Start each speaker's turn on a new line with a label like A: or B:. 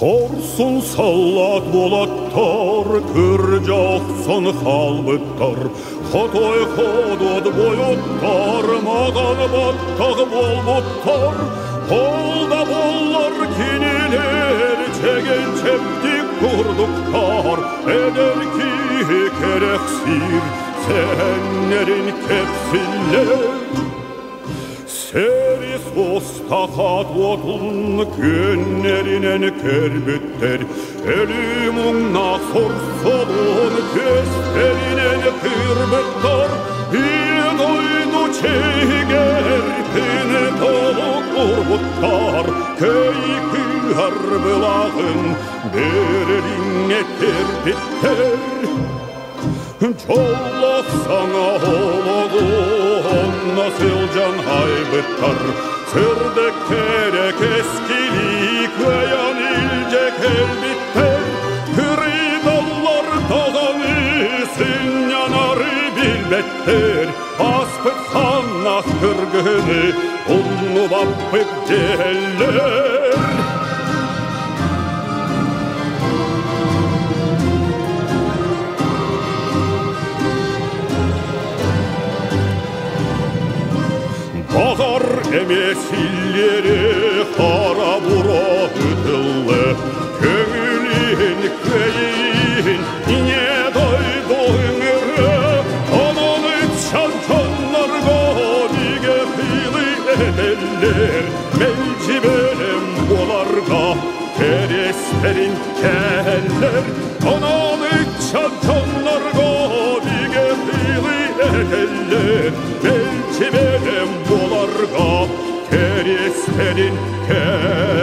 A: Орсын салат болаттар, кіржақсын қалбыттар, Хотой ходот бойоттар, маған баттақ болбыттар, Қолда болар кенелер, чеген чептік құрдықтар, Әдер ки керексир, сәнерін кепсілер. Сәрі состақат отын көнерінен кәрбіттер, Әліміңна сорсолын көстерінен кірбіттар, Еді чегер күні толық ұрбыттар, Көйкігар бұлағын берліңе тербіттер. Жоллақсаңа олығын насылжан айбыттар, Сырды керек ескілі көян үлже кәлбіттер, Күридаллар таған үсін янары білбеттер, Аспыт қанақ кіргіні ұлны баппық делер. Бағар әмесілері қара бұра үтілі, Көңілін көйін не дойдойыңыры, Onun çantanlarga dige hili edeller, Mevcibelim bolarga keresterin keller, Onun çantanlarga dige hili edeller, Mevcibelim bolarga keresterin keller.